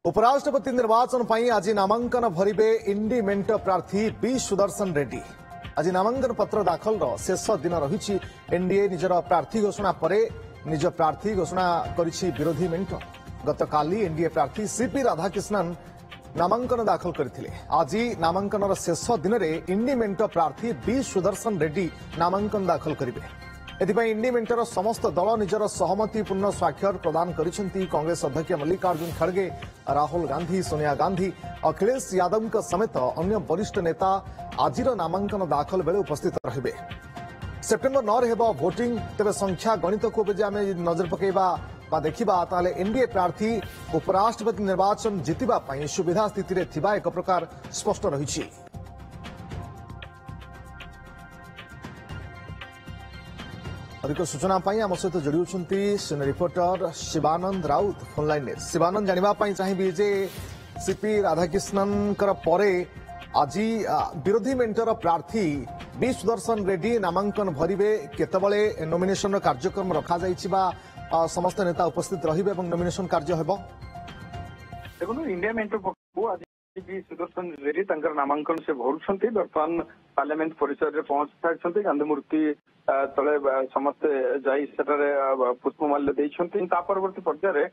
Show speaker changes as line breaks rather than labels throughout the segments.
उपराष्ट्रपति निर्वाचन पर आज नामांकन भरिबे इंडी मेंट प्रार्थी बी सुदर्शन रेड्डी। आज नामांकन पत्र दाखल शेष दिन रही। एनडीए निजर प्रार्थी घोषणा पर निज प्रार्थी घोषणा करिछि विरोधी मेंट। गतकाली एनडीए प्रार्थी सीपी राधाकृष्णन नामांकन दाखल करथिले। आज नामांकन शेष दिन में इंडी मेंट प्रार्थी बी सुदर्शन रेड्डी नामांकन दाखल करिवे। एथिपाई इंडी मेंटर समस्त दल निजर सहमतिपूर्ण स्वाक्षर प्रदान करिसेंती। कांग्रेस अध्यक्ष मल्लिकार्जुन खड़गे, राहुल गांधी, सोनिया गांधी, अखिलेश यादव समेत अन्य वरिष्ठ नेता आज नामांकन दाखल बेले उपस्थित रहिबे। सेप्टेम्बर 9 हेबो भोटिंग। तेबे संख्या गणित को आम नजर पकेबा देखा ताले एनडीए प्रार्थी उपराष्ट्रपति निर्वाचन जितिबा पई सुविधा स्थिति रे थिबा एक प्रकार स्पष्ट रही। अधिक सूचना आम सहित जोड़ी senior reporter Shivanand Raut phone line में। शिवानंद जानापी चाहिए जे सीपी राधाकृष्णन परे आज विरोधी मेंटर प्रार्थी बी सुदर्शन रेड्डी नामांकन भरिबे। केतबळे नॉमिनेशन कार्यक्रम रखा समस्त नेता उपस्थित रहिबे और नॉमिनेशन कार्य हेबो।
देखो इंडिया मेंटर पक्षु आज बी सुदर्शन रेड्डी नामांकन से भरुछंती। वर्तमान पार्लियामेंट परिसर में पहुंच सारी गांधी मूर्ति तले समस्ते जाई पुष्पमाल्य देइछंती। ता परवर्ती पर्यायर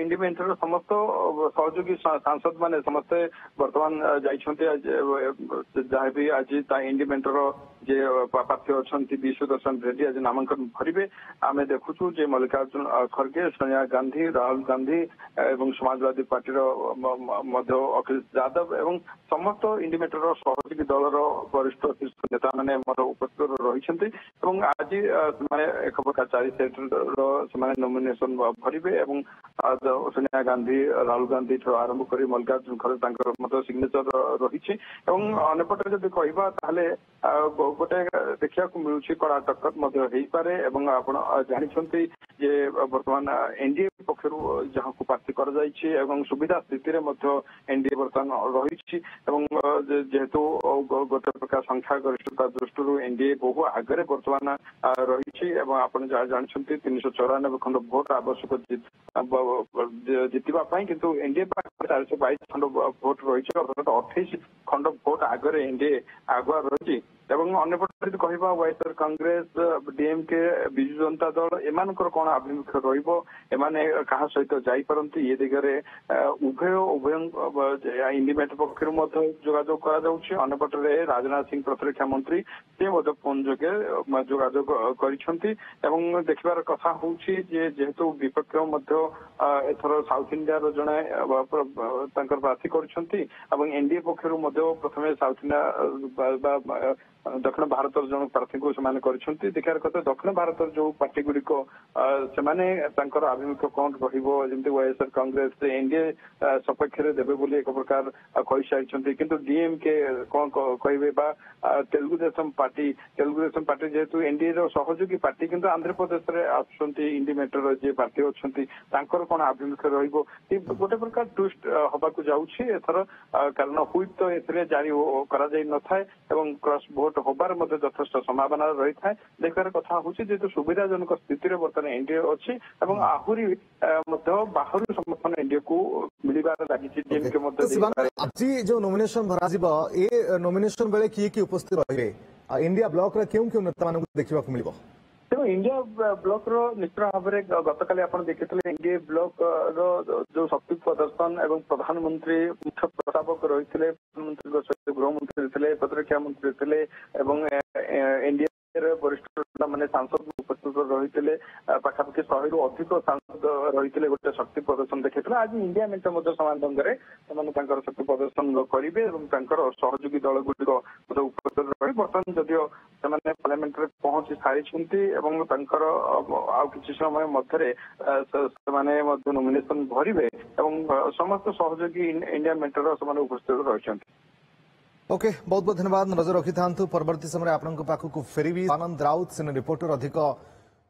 इंडी मेंटर समस्त सहयोगी सांसद माने समस्ते वर्तमान जाइछंती। जहाँ भी आज इंडी मेंटर जे प्रार्थी अच्छा बी सुदर्शन रेड्डी आज नामांकन भरिबे। आमे देखुछु जे मल्लिकार्जुन खड़गे, सोनिया गांधी, राहुल गांधी एवं समाजवादी पार्टी अखिलेश यादव एवं समस्त इंडी मेंटर सहयोगी दलर वरिष्ठ शीर्ष नेता मैंने उपस्थित रही। आज एक प्रकार 4 सेट नॉमिनेशन भरिबे। सोनिया गांधी, राहुल गांधी आरंभ कर मल्लिकार्जुन खड़गे सिग्नेचर रही। अंपटे जब कह गोटे देखा मिलूँ कड़ा टक्कर पारे। जानते जे वर्तमान एनडीए पक्षर जहाँ को प्रार्थी कर सुविधा स्थिति एनडीए बर्तमान रही। जेहेतु गोटे प्रकार संख्या गरिष्ठता दृष्टि एनडीए बहु आगे बर्तमान रही। जानते 394 खंड भोट आवश्यक जितवा किंतु एनडीए 422 खंड भोट रही। 28 खंड भोट आगे एनडीए आगुआ रही। अंपटे कह YSR Congress, DMK, Biju Janata Dal M कौन आभिमुख्य रमाने क्या सहित जापारती ये दिगरे उभय इंडी मेंट पक्ष जोगाजोग करपटे राजनाथ सिंह प्रतिरक्षा मंत्री से फोन जोगे जोगाजोग कर देखबार कथा हूँ जेहेतु विपक्ष एथर साउथ इंडिया जड़े प्रार्थी कर एनडीए पक्ष प्रथम साउथ इंडिया दक्षिण भारत जन प्रार्थी को देखार कथा। दक्षिण भारत जो पार्टी गुड़िक से आभिमुख्य कौन रही वाईएसआर कांग्रेस एनडीए सपक्ष देवे एक प्रकार कही सारी। किंतु डीएमके कौन कहे तेलुगु देशम पार्टी जेहेतु एनडीए सहयोगी पार्टी किंतु आंध्र प्रदेश में आसुंच इंडी मेंटर जे प्रार्थी अच्छा कौन आभिमुख्य रोटे प्रकार ट्विस्ट हवा जाऊँगी एथर। कारण हुईप तो ए जारी कर क्रॉस भोट होबार यथेष्ट संभावना रही है। देखार कथा हूँ जेहेतु सुविधाजनक स्थिति बर्तमान एनडीए अच्छी आहरी बाहर समर्थन एनडीए को मिलबार लगी।
आज जो नॉमिनेशन भरा ए नॉमिनेशन बेले किए किए उपस्थित रहे इंडिया ब्लॉक क्यों नेता देखा मिल
तेणु इंडिया ब्लॉक निश्चित भाव में गतकाली आप देखिए एनडीए ब्लॉक जो शक्ति प्रदर्शन एवं प्रधानमंत्री मुख्य प्रस्तावक रही थे, प्रधानमंत्री सहित गृहमंत्री थे, प्रतिरक्षा मंत्री थे एनडीए वरिष्ठ माने सांसद उपस्थित रही। पाखापाखि 100 रु अधिक सांसद रही गोटे शक्ति प्रदर्शन देखिए। आज इंडिया मेंटर समान ढंग से शक्ति प्रदर्शन करेंगे और सहयोगी दल गुड़िक उपस्थित रही। बर्तमान जदिव से पार्लियामेंट पहुंची सारी कि समय मध्य नॉमिनेशन भरिबे और समस्त सहयोगी इंडिया मेंटर उपस्थित रही।
ओके, बहुत बहुत धन्यवाद। नजर रखि था परवर्ती समय आपको पाखक फेरबी। आनंद राउत सीनियर रिपोर्टर अधिक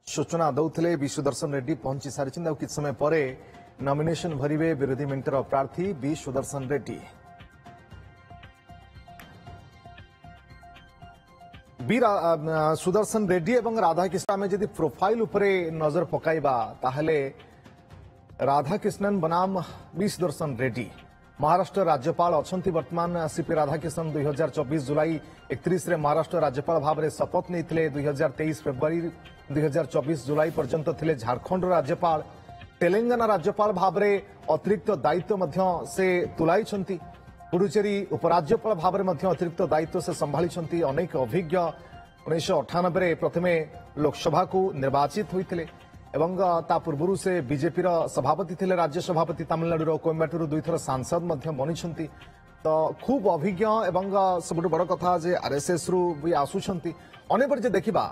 सूचना दौले। बी सुदर्शन रेड्डी पहुंची सारी कि समय पर नॉमिनेशन भरिबे विरोधी मेंटर प्रार्थी बी सुदर्शन रेड्डी। बी सुदर्शन रेड्डी और राधाकृष्ण आम जदि प्रोफाइल उपरे नजर पकाइबा ताहले राधाकृष्णन बनाम बी सुदर्शन रेड्डी महाराष्ट्र राज्यपाल अछंती वर्तमान सीपी राधाकृष्णन 2024 जुलाई 31 रे महाराष्ट्र राज्यपाल भाव में शपथ नहीं 2023 फेब्रुआरी 2024 जुलाई पर्यंत थिले झारखंड राज्यपाल तेलंगाना राज्यपाल भाव में अतिरिक्त दायित्व मध्य से तुलाई पुडुचेरी उपराज्यपाल भाव में अतिरिक्त दायित्व से संभाली अनेक अभिज्ञ 1998 प्रथमे लोकसभा को निर्वाचित होते एवं ता पूर्व से बीजेपी सभापति थे राज्य सभापति तमिलनाडु कोयम्बाटूर दुईथर सांसद बनी तो खूब अभिज्ञ एवं सब बड़ कथा जे आरएसएस रु भी आसुंट अनेबर देखा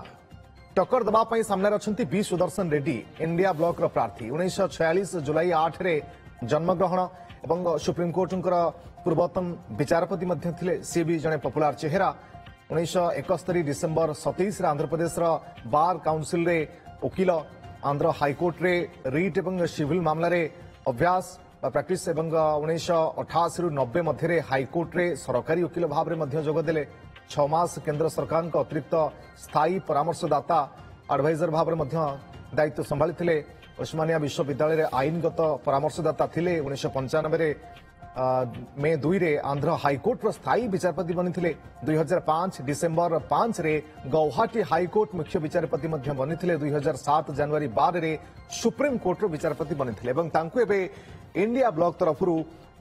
टक्कर दवाई सामने अच्छा B Sudarshan Reddy India block प्रार्थी 1946 जुलाई 8 रे जन्मग्रहण एवं सुप्रीमकोर्ट पूर्वतन विचारपति थे सी भी जड़े पपुलार चेहरा 1971 डिसेम्बर 27 आंध्रप्रदेश बार काउंसिल रे वकिल आंध्र हाईकोर्ट रे रिट एवं सिविल मामला रे अभ्यास प्रैक्टिस एवं 1988 रु 90 मध्य हाईकोर्ट रे सरकारी वकिल भाव में जोगदेले 6 मास केंद्र सरकार अतिरिक्त स्थायी परामर्शदाता एडवाइजर भाव में दायित्व संभाली उस्मानिया विश्वविद्यालय आईनगत परामर्शदाता थिले 1995 मे 2 रे आंध्र हाईकोर्ट स्थायी विचारपति बनी 2005 डिसेम्बर 5 रे गौहाटी हाईकोर्ट मुख्य विचारपति बनी 2007 जनवरी 12 रे सुप्रीम कोर्ट विचारपति बनी इंडिया ब्लॉक तरफ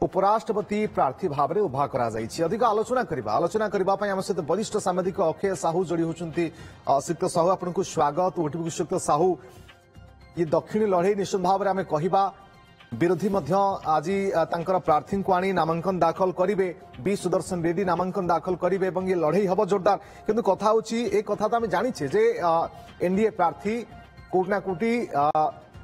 उपराष्ट्रपति प्रार्थी भाव में उभा अधिक आलोचना करने आम सहित वरिष्ठ सांबादिक अक्षय साहू जोड़ी होती श्रीयुक्त साहू आपको स्वागत ओटीवी श्रीयुक्त साहू ये दक्षिणी लड़ई निश्चित भाव में आम कहवा विरोधी आज प्रार्थी को आनी नामांकन दाखल करेंगे बी सुदर्शन रेड्डी नामांकन दाखल करेंगे ये लड़ई हम जोरदार किंतु कथा हूँ कथा तो आम जाचे जे एनडीए प्रार्थी कोटना कोटी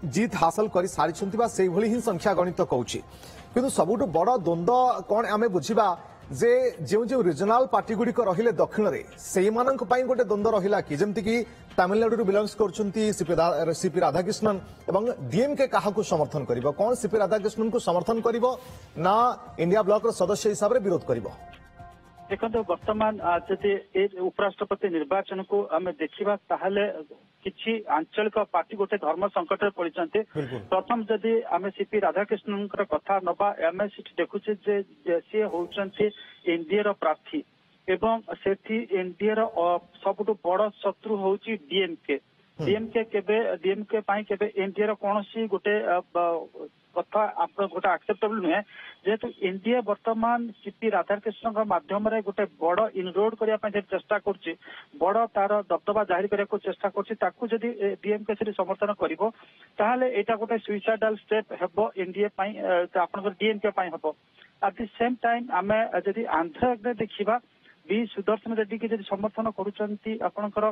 जीत हासिल कर सारी से ही संख्या गणित कहूँ किंतु सबुठ बड़ द्वंद्व कौन आम बुझा जे जो जो रिजनाल पार्टी गुड़िक रहिले दक्षिण रे से गोटे द्वंद्व रहा कि जमती कि तमिलनाडु बिलंगस कर सीपी राधाकृष्णन एवं डीएमके क्या समर्थन कर कौन सीपी राधाकृष्णन को समर्थन कर ना इंडिया ब्लॉक सदस्य हिसाब से विरोध कर
देखो वर्तमान जदि उपराष्ट्रपति निर्वाचन को आम देखा ताहले किछि आंचलिक पार्टी गोटे धर्म संकट पड़ी प्रथम जदि आम सीपी राधाकृष्णन कथा नवा आम देखुचे सी होउचंती एनडीए प्रार्थी एवं सेठी एनडीए सबुठ बड़ शत्रु होउची डीएमके पाई केबे एनडीए कौन गोटे कथा आप गोटे एक्सेप्टेबल नुहे जेहेतु एनडीए वर्तमान सीपी राधाकृष्णन माध्यम गोटे बड़ इनरोड करने चेष्टा कर बड़ तार दबदबा जाहिर करने चेष्टा कर डीएमके से समर्थन कर यहाँ गोटे सुइसाइडाल स्टेप हम एनडीए आप डीएमके हम एट द सेम टाइम आम जदि आंध्र देखा बी सुदर्शन रेड्डी की जब समर्थन कर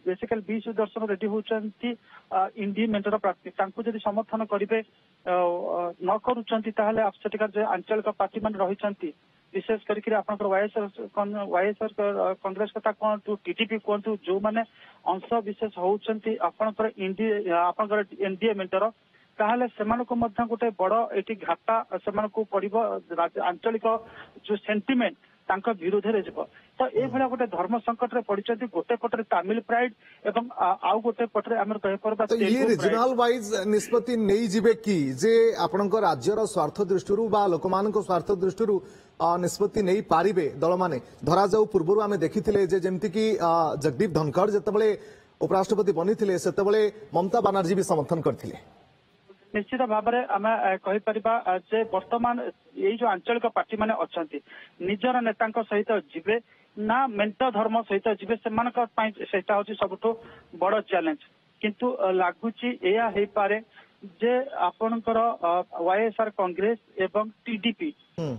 बेसिकल बी सुदर्शन रेड्डी होती इंडी मेंटर प्रार्थी जब समर्थन करेंगे न कर आंचलिक पार्टी मान रही विशेष करके वाईएसआर कांग्रेस कथा कहतु टीडीपी कहतु जो मैंने अंश विशेष होती एनडीए मेंटर ताहले सेमानको मध्य गोटे बड़ एटी घाटा सेमानको पड़िबो आंचलिक जो सेंटिमेंट तांका विरोध रे जब तो ए भला गोटे धर्म संकट रे पड़िचंती गोटे पटरे तमिल प्राइड एवं आउ गोटे पटरे हमर कहि परबा
तो ये रीजनल वाइज निष्पत्ति नै जिवे की जे आपनक राज्यर स्वार्थ दृष्टिरु बा लोकमानक स्वार्थ दृष्टिरु निष्पत्ति नै पारिबे दल माने धरा जाऊ पूर्वरु आमे देखिथिले जे जेमति की जगदीप धनखड़ जेतेबेले उपराष्ट्रपति बनिथिले सेतेबेले ममता बनर्जी भी समर्थन करथिले
निश्चित भाव में आम कहीपर वर्तमान ये जो आंचलिक पार्टी मैंने अच्छा निजर नेता सहित जीवे ना मेंट धर्म सहित जीवे से सबुठ बड़ चैलेंज किंतु लगुच या पारे जे आपणकर वाईएसआर कांग्रेस एवं टीडीपी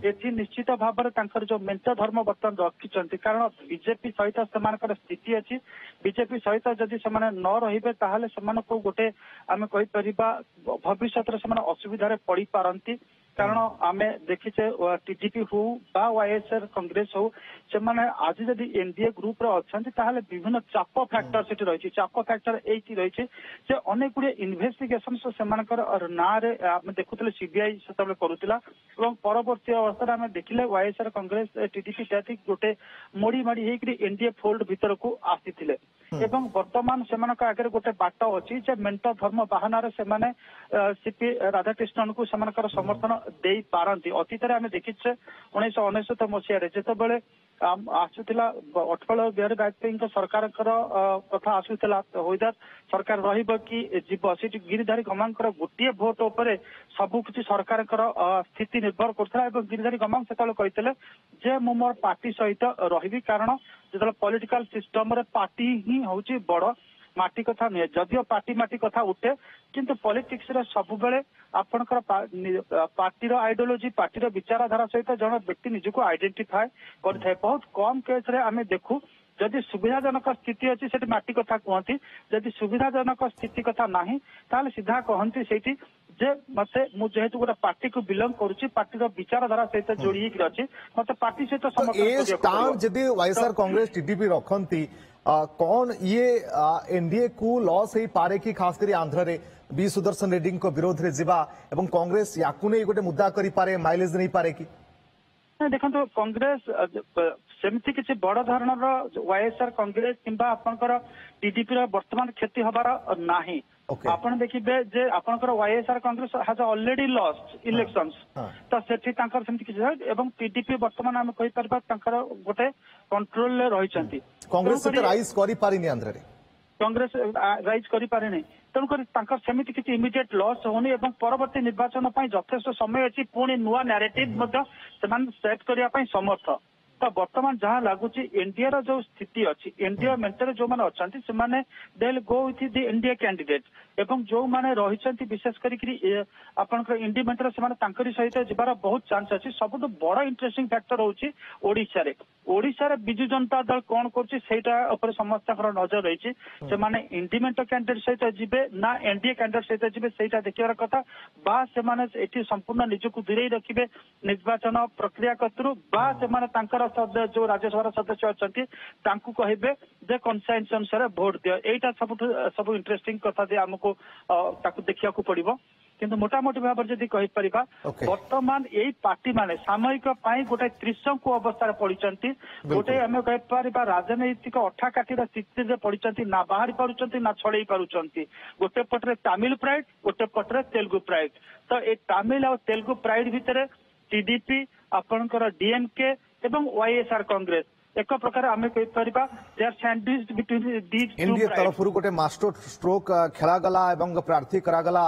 एथि निश्चित भाव में जो मेंट धर्म बर्तमान रखिंट कारण बीजेपी सहित से स्थिति अच्छी बीजेपी सहित जदि से न रे ताहले से गोटे आम कहीपर भविष्य में असुविधा पड़ पारती कारण आम देखीचे टीडीपी हो वाईएसआर कांग्रेस हो से आज जदि एनडीए ग्रुप अच्छा विभिन्न चाप फैक्टर से रही चाप फैक्टर ये रही अनेक गुड़े इन्वेस्टिगेशन से ना देखुले सीबीआई से करुला परवर्ती अवस्था आम देखिले वाईएसआर कांग्रेस टीडीपी जाति गोटे मोड़ी माड़ी होकर एनडीए फोल्ड भीतर को आसी ଏବଂ ବର୍ତ୍ତମାନ ସେମାନଙ୍କ ଆଗରେ ଗୋଟେ ବାଟ ଅଛି ଯେ ମେଣ୍ଟ ଧର୍ମ ବାହାନାରେ ସେମାନେ ସିପି ରାଧାକ୍ରିଷ୍ଣନକୁ ସେମାନଙ୍କର ସମର୍ଥନ ଦେଇ ପାରନ୍ତି। ଅତୀତରେ ଆମେ ଦେଖିଛେ 1999 ମସିହାରେ ଯେତେବେଳେ ଆସୁଥିଲା ଅଟଳ ବିହାରୀ ବାଜପେୟୀଙ୍କ ସରକାରଙ୍କର କଥା ଆସୁଥିଲା ହୋଇଦାର ସରକାର ରହିବ କି ଯିବ, ସେଠି ଗିରିଧାରୀ ଗମାଙ୍ଗଙ୍କର ଗୋଟିଏ ଭୋଟ ଉପରେ ସବୁ କିଛି ସରକାରଙ୍କର ସ୍ଥିତି ନିର୍ଭର କରୁଥିଲା ଏବଂ ଗିରିଧାରୀ ଗମାଙ୍ଗ ସେତେବେଳେ କହିଥିଲେ ଯେ ମୁଁ ମୋର ପାର୍ଟି ସହିତ ରହିବି, କାରଣ ଯେତେବେଳେ ପଲିଟିକାଲ ସିଷ୍ଟମରେ ପାର୍ଟି ହିଁ ହଉଛି ବଡ, ମାଟି କଥା ନୁହେଁ। ଯଦିଓ ପାର୍ଟି ମାଟି କଥା ଉଠେ କିନ୍ତୁ ପଲିଟିକ୍ସ ରେ ସବୁବେଳେ ଆପଣଙ୍କର ପାର୍ଟିର ଆଇଡିଓଲୋଜି ପାର୍ଟିର ବିଚାରଧାରା ସହିତ ଜଣେ ବ୍ୟକ୍ତି ନିଜକୁ ଆଇଡେଣ୍ଟିଫାଏ କରିଥାଏ। ବହୁତ କମ କେସ ରେ ଆମେ ଦେଖୁ ଯଦି ସୁବିଧାଜନକ ସ୍ଥିତି ଅଛି ସେଠି ମାଟି କଥା କୁହନ୍ତି, ଯଦି ସୁବିଧାଜନକ ସ୍ଥିତି କଥା ନାହିଁ ତାହେଲେ ସିଧା କହନ୍ତି ସେଇଠି ଯେ ମତେ ମୁଁ ଯେହେତୁ ଗୋଟେ ପାର୍ଟିକୁ ବିଲଙ୍ଗ କରୁଛି, ପାର୍ଟିର ବିଚାରଧାରା ସହିତ ଯୋଡି ହେଇକି ଅଛି, ମତେ ପାର୍ଟି ସହିତ
समर्थन जदि वाईएसआर कांग्रेस टीडीपी रखती कौन ये एनडीए को लॉस हो पारे कि खास कर आंध्र रे बी सुदर्शन रेड्डी को विरोध रे जिबा एवं कांग्रेस याकू नहीं गोटे मुद्दा करि पारे माइलेज नहीं पारे कि
देखो कांग्रेस सेमती किसी बड़ धरणर वाईएसआर कांग्रेस किंबा आपनकर टीडीपी वर्तमान क्षति हबार नाही। आपण देखिबे जे आपनकर YSR Congress has already lost elections तो सेठी तांकर सेमती किसी एवं टीडीपी वर्तमान हम कहि परबा तांकर गोटे कंट्रोल ले रहिसंती।
कांग्रेस से राइज करि पारिनी आंध्र रे
कांग्रेस राइज करि पारे नै, तेणुकर तांकर सेमिति किछि इमिडिएट लॉस होनी एवं परवर्ती निर्वाचन पई यथेष्ट समय अछि, पुणी नुआ नैरेटिव मध्ये सेमान सेट करिया पई समर्थ। तो वर्तमान जहां लागुची एनडीए रो जो स्थिति अछि, एनडीए मेंटर जो माने अछंती से माने they will go with the NDA candidate एवं जो माने रहिसंती विशेष करी आपनकर इंडी मेंटर से माने तांकरी सहित जिबार बहुत चांस अछि। सबटु बड़ इंटरेस्टिंग फैक्टर होछि ओडिशा रे बिजु जनता दल कोन करछि सेटा ऊपर समस्तकर नजर रहिछि। से माने इंडी मेंटर कैंडिडेट सहित जिबे ना एनडीए कैंडिडेट सहित जिबे सेटा देखिबार कथा, बा से माने एठी संपूर्ण निजको दूरेई रखिबे निर्वाचन प्रक्रिया कतरु, बा से माने तांकर जो राज्यसभा सदस्य अच्छा तांकु कहिबे जे कन्साइंस अनुसार भोट दियो। एटा सब इंटरेस्टिंग कथा जे हमको ताकु देखिया को पड़िबो। किंतु मोटामोटी भाव जदि कहि परिबा वर्तमान एई पार्टी माने सामयिक पाई गोटे त्रिशंकु अवस्था पड़िचंती, गोटे हमें कहि परिबा राजनैतिक अठाकाठीर स्थिति रे पड़िचंती, ना बाहरी पारुचंती ना छड़ेई पारुचंती। गोटे पटरे तमिल प्राइड गोटे पटरे तेलुगु प्राइड, तो ए तमिल और तेलुगु प्राइड भितरे टीडीपी आपनकर डीएमके एवं वाईएसआर कांग्रेस एक प्रकार आमे कहि परिबा they are sandwiched between these two.
NDA तरफ गोटे मास्टर स्ट्रोक खेला गला एवं प्रार्थी करा गला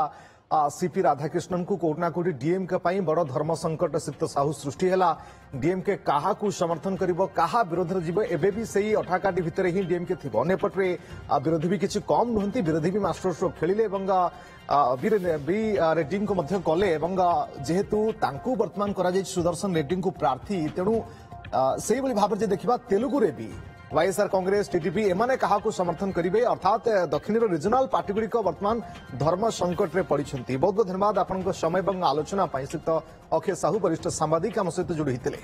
सीपी राधाकृष्णन को कोटना कोटी डीएमके पई बड़ धर्म संकट सिप्त साहू सृष्टि हैला। डीएमके काहा को समर्थन करिवो काहा विरोध रे जिवो एबे भी सेही अठाकाटी भितरे ही डीएमके थिबो। अन्य पटरे विरोधी भी किछि कम नहंती, विरोधी भी मास्टर स्ट्रोक खेलिले एवं बी रेड्डी को मध्य कले एवं जेहेतु तांकु वर्तमान करा जाय सुदर्शन रेड्डी को प्रार्थी, तेणु सेही बली भाबरे जे देखिबा तेलुगु रे भी वाईएसआर कांग्रेस टीडीपी एमाने कहा को समर्थन करिवे, अर्थात दक्षिण रीजनाल पार्टी गुड़िक वर्तमान धर्म संकट रे पड़िछंती। बहुत बहुत धन्यवाद आपन समय आलोचना श्रीयुक्त अक्षय साहू वरिष्ठ सांबादिक आम सहित जोड़ी होते।